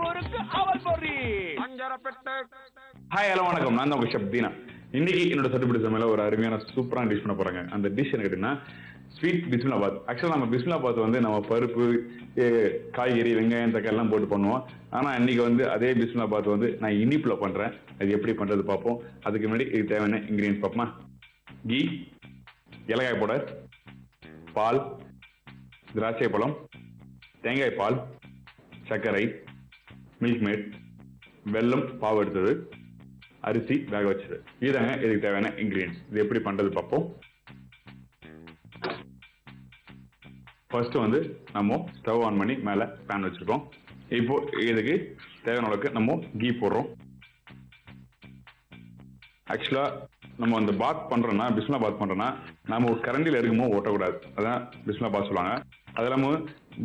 ஊருக்கு அவல் பொரி ஹாய் ஹலோ வணக்கம். நான் தான் உங்க ஷெஃப் தீனா. இன்னைக்கு என்னோட சட்டுப்பிடி சமையல ஒரு அருமையான சூப்பரான டிஷ் பண்ண போறாங்க. அந்த டிஷ் என்ன கேட்டீங்கன்னா ஸ்வீட் பிஸ்மிலாபாத். ஆக்சுவலா நம்ம பிஸ்மிலாபாத் வந்து நம்ம பருப்பு, காய்கறி, வெங்காயம், தக்காளி எல்லாம் போட்டு பண்ணுவோம். ஆனா இன்னைக்கு வந்து அதே பிஸ்மிலாபாத் வந்து நான் இனிப்புல பண்றேன். அது எப்படி பண்றது பார்ப்போம். அதுக்கு முன்னாடி இதுக்கு தேவையான இன்கிரீடியன்ஸ் பார்ப்போமா. கீ, ஏலக்காய் பவுடர், பால், திராட்சை பழம், தேங்காய் பால், சர்க்கரை, மில்க் மேட், வெல்லம் பாவு எடுத்தது, அரிசி வேக வச்சது. இதாங்க இதுக்கு தேவையான இன்கிரீடியன்ஸ். இது எப்படி பண்றது பார்ப்போம். ஃபர்ஸ்ட் வந்து நம்ம ஸ்டவ் ஆன் பண்ணி மேல பேன் வச்சிருக்கோம். இப்போ இதுக்கு தேவையான அளவுக்கு நம்ம கீ போடுறோம். ஆக்சுவலா நம்ம அந்த பாத் பண்றோம்னா, பிஸ்மிலா பாத் பண்றோம்னா நம்ம ஒரு கரண்டில எடுக்கும்போது ஓட்டக்கூடாது. அதான் பிஸ்மிலா பாத் சொல்லுவாங்க. அது இல்லாம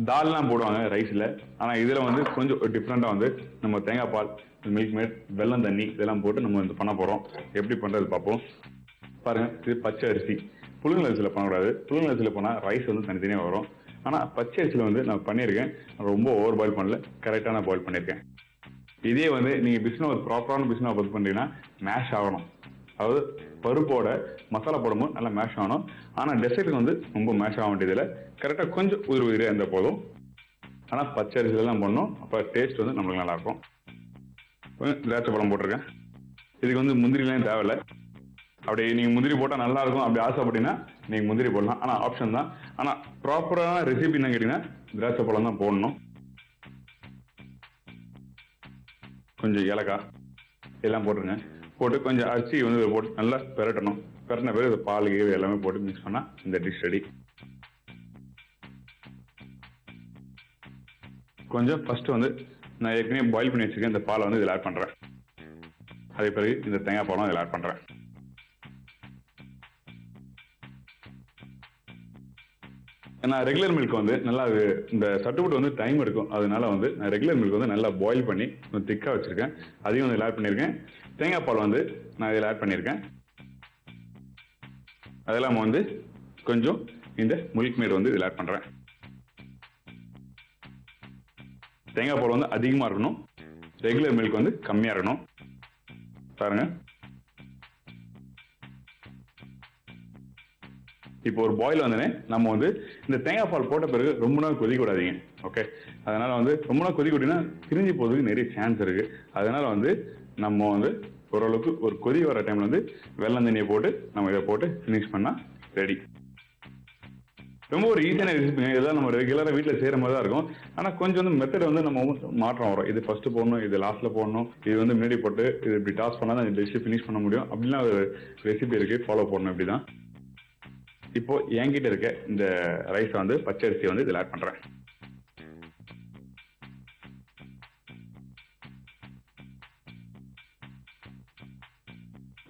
தால்லாம் போடுவாங்க ரைஸ்ல. ஆனா இதுல வந்து கொஞ்சம் டிஃப்ரெண்டா வந்து நம்ம தேங்காய் பால், மில்க் மேட், வெல்லம் தண்ணி இதெல்லாம் போட்டு நம்ம வந்து பண்ண போறோம். எப்படி பண்றது பார்ப்போம். பாருங்க, இது பச்சை அரிசி. புழுங்கல் அரிசியில பண்ணக்கூடாது. புழுங்கல் அரிசியில போனா ரைஸ் வந்து தனித்தனியாக வரும். ஆனா பச்சை அரிசியில வந்து நான் பண்ணியிருக்கேன். ரொம்ப ஓவர் பாயில் பண்ணல, கரெக்டான பாயில் பண்ணியிருக்கேன். இதே வந்து நீங்க பிஸ்மிலா ப்ராப்பரான பிஸ்மிலா பாத் பண்றீங்கன்னா மேஷ் ஆகணும். அதாவது பருப்போட மசாலா போடும்போது நல்லா மேஷ் ஆகணும். ஆனா டெசர்ட்டுக்கு வந்து ரொம்ப மேஷ் ஆக வேண்டியதில்லை. கரெக்டா கொஞ்சம் உயிரே இருந்தால் போதும். ஆனா பச்சை அரிசியில பண்ணணும். அப்ப டேஸ்ட் வந்து நம்மளுக்கு நல்லா இருக்கும். திராட்சை பழம் போட்டிருக்கேன். இதுக்கு வந்து முந்திரிலாம் தேவையில்லை. அப்படி நீங்க முந்திரி போட்டா நல்லா இருக்கும் அப்படி ஆசைப்பட்டீங்கன்னா நீங்க முந்திரி போடலாம். ஆனா ஆப்ஷன் தான். ஆனா ப்ராப்பரான ரெசிபி என்ன கேட்டீங்கன்னா திராட்சை பழம் தான் போடணும். கொஞ்சம் ஏலக்காய் எல்லாம் போட்டுருங்க. போட்டு கொஞ்சம் அரிசி வந்து போட்டு நல்லா பெரட்டணும். பெரட்டின பிறகு பால் கீழ் எல்லாமே போட்டு மிக்ஸ் பண்ணா இந்த டிஷ் ரெடி. கொஞ்சம் ஃபர்ஸ்ட் வந்து நான் ஏற்கனவே பாயில் பண்ணி வச்சிருக்கேன். இந்த பாலை வந்து இதில் ஆட் பண்றேன். அதே பிறகு இந்த தேங்காய் பாலம் இதில் ஆட் பண்றேன். ஏன்னா ரெகுலர் மில்க் வந்து நல்லா இந்த சட்டுப்புட்டு வந்து டைம் எடுக்கும். அதனால வந்து நான் ரெகுலர் மில்க் வந்து நல்லா பாயில் பண்ணி திக்கா வச்சிருக்கேன். அதையும் வந்து ஆட் பண்ணியிருக்கேன். தேங்காய் பால் வந்து நான் இதில் ஆட் பண்ணியிருக்கேன். அதெல்லாம் வந்து கொஞ்சம் இந்த மில்க் மேட் வந்து இதில் ஆட் பண்றேன். தேங்காய் பால் வந்து அதிகமா இருக்கணும், ரெகுலர் மில்க் வந்து கம்மியா இருக்கணும். பாருங்க, இப்போ ஒரு பாயில் வந்தனே நம்ம வந்து இந்த தேங்காய் பால் போட்ட பிறகு ரொம்ப நாள் கொதிக்க விடாதீங்க. ஓகே, அதனால வந்து ரொம்ப நாள் கொதிக்க விட்டீங்கன்னா பிரிஞ்சு போறதுக்கு நிறைய சான்ஸ் இருக்கு. அதனால வந்து நம்ம வந்து ஓரளவுக்கு ஒரு கொதி வர டைம்ல வந்து வெல்லம் தண்ணியை போட்டு நம்ம இதை போட்டு ஃபினிஷ் பண்ணா ரெடி. ரொம்ப ஒரு ஈஸியான ரெசிபிங்க. இதெல்லாம் நம்ம ரெகுலராக வீட்டில் செய்கிற மாதிரி தான் இருக்கும். ஆனால் கொஞ்சம் வந்து மெத்தட் வந்து நம்ம மாற்றம் வரும். இது ஃபர்ஸ்ட் போடணும், இது லாஸ்ட்ல போடணும், இது வந்து முன்னாடி போட்டு இது இப்படி டாஸ் பண்ணால் தான் இந்த டிஷ்ஷை ஃபினிஷ் பண்ண முடியும். அப்படிலாம் ஒரு ரெசிபி இருக்கு, ஃபாலோ பண்ணணும். இப்படி தான். இப்போ என்கிட்ட இருக்க இந்த ரைஸை வந்து பச்சை அரிசியை வந்து இதில் ஆட் பண்றேன்.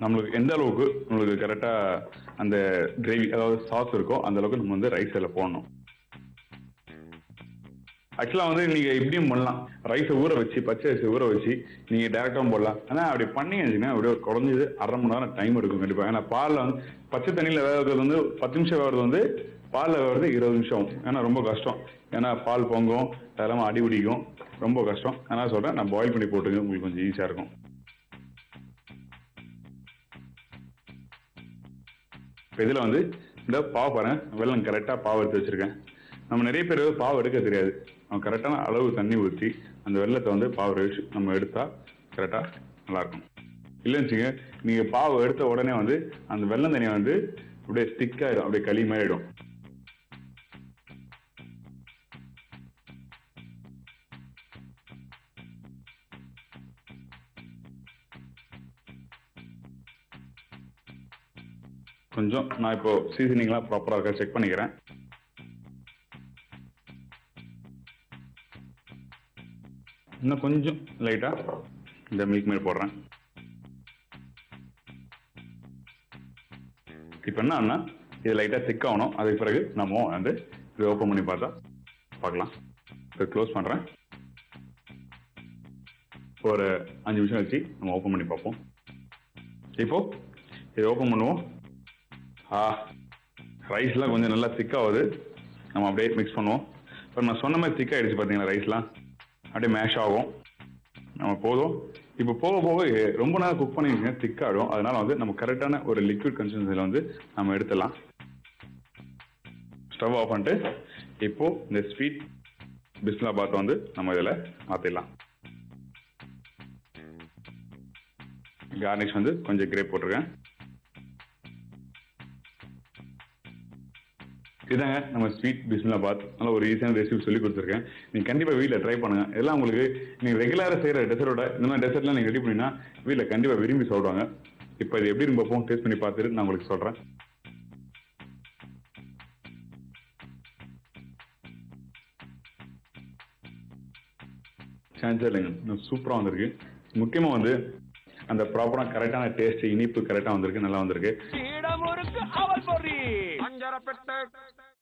நம்மளுக்கு எந்த அளவுக்கு நம்மளுக்கு கரெக்டா அந்த கிரேவி அதாவது சாஸ் இருக்கோ அந்த அளவுக்கு நம்ம வந்து ரைஸ் இதில் போடணும். ஆக்சுவலா வந்து நீங்க இப்படியும் பண்ணலாம். ரைஸை ஊற வச்சு பச்சை அரிசி ஊற வச்சு நீங்க டேரக்டாவும் போடலாம். ஆனா அப்படி பண்ணீங்கன்னா அப்படியே குறைஞ்சது அரை மணி நேரம் டைம் எடுக்கும் கண்டிப்பா. ஏன்னா பால்ல வந்து பச்சை தண்ணியில வேக வைக்கிறது வந்து 10 நிமிஷம் வேகிறது வந்து பால்ல வேகிறது 20 நிமிஷம் ஆகும். ஏன்னா ரொம்ப கஷ்டம். ஏன்னா பால் பொங்கும், அதெல்லாம் அடி பிடிக்கும், ரொம்ப கஷ்டம். அதனால சொல்றேன், நான் பாயில் பண்ணி போட்டுங்க, உங்களுக்கு கொஞ்சம் ஈஸியா இருக்கும். இதுல வந்து இந்த பாவு பாருங்க, வெல்லம் கரெக்டா பாவு எடுத்து வச்சிருக்கேன். நம்ம நிறைய பேர் பாவு எடுக்க தெரியாது. நம்ம கரெக்டான அளவு தண்ணி ஊற்றி அந்த வெள்ளத்தை வந்து பாவு வச்சு நம்ம எடுத்தா கரெக்டா நல்லா இருக்கும். இல்லைன்னு வச்சுங்க, நீங்க பாவு எடுத்த உடனே வந்து அந்த வெள்ளம் தண்ணியை வந்து அப்படியே திக்காயிடும், அப்படியே களி மாதிரி ஆயிடும். கொஞ்சம் நான் இப்போ சீசனிங்லாம் ப்ராப்பரா இருக்கா செக் பண்ணிக்கிறேன். இன்னும் கொஞ்சம் லைட்டா இந்த மில்க் மேட் போடுறேன். இப்போ என்ன இது லைட்டா திக் ஆகணும். அதுக்கு பிறகு நம்ம வந்து இதை ஓப்பன் பண்ணி பார்க்கலாம். இதை க்ளோஸ் பண்றேன். ஒரு 5 நிமிஷம் வச்சு நம்ம ஓப்பன் பண்ணி பார்ப்போம். இப்போ இதை ஓப்பன் பண்ணுவோம். ரைஸ்லாம் கொஞ்சம் நல்லா திக்காகுது. நம்ம அப்படியே மிக்ஸ் பண்ணுவோம். இப்போ நான் சொன்ன மாதிரி திக்காயிடுச்சு பார்த்தீங்களா, ரைஸ்லாம் அப்படியே மேஷ் ஆகும். நம்ம போதும். இப்போ போக போக ரொம்ப நேரம் குக் பண்ணிக்கிங்க திக்காடும். அதனால வந்து நம்ம கரெக்டான ஒரு லிக்விட் கன்சிஸ்டன்சியில் வந்து நம்ம எடுத்துடலாம். ஸ்டவ் ஆஃப் பண்ணிட்டு இப்போ இந்த ஸ்வீட் பிஸ்மில்லாபாத் வந்து நம்ம இதில் மாற்றிடலாம். கார்னிஷ் வந்து கொஞ்சம் கிரேப் போட்டிருக்கேன். இதாங்க நம்ம ஸ்வீட் பிஸ்மில்லாபாத். நல்ல ஒரு ஈஸியான ரெசிபி சொல்லி கொடுத்துருக்கேன். நீங்கள் கண்டிப்பாக வீட்டில் ட்ரை பண்ணுங்கள். இதெல்லாம் உங்களுக்கு நீங்கள் ரெகுலராக செய்கிற டெசர்ட்டோட இந்த மாதிரி டெசர்ட்லாம் நீங்கள் ரெடி பண்ணிங்கன்னா வீட்டில் கண்டிப்பாக விரும்பி சொல்கிறாங்க. இப்போ இது எப்படி ரொம்ப டேஸ்ட் பண்ணி பார்த்துட்டு நான் உங்களுக்கு சொல்கிறேன். சான்ஸே இல்லைங்க, சூப்பராக வந்திருக்கு. முக்கியமாக வந்து அந்த ப்ராப்பராக கரெக்டான டேஸ்ட், இனிப்பு கரெக்டாக வந்திருக்கு, நல்லா வந்திருக்கு.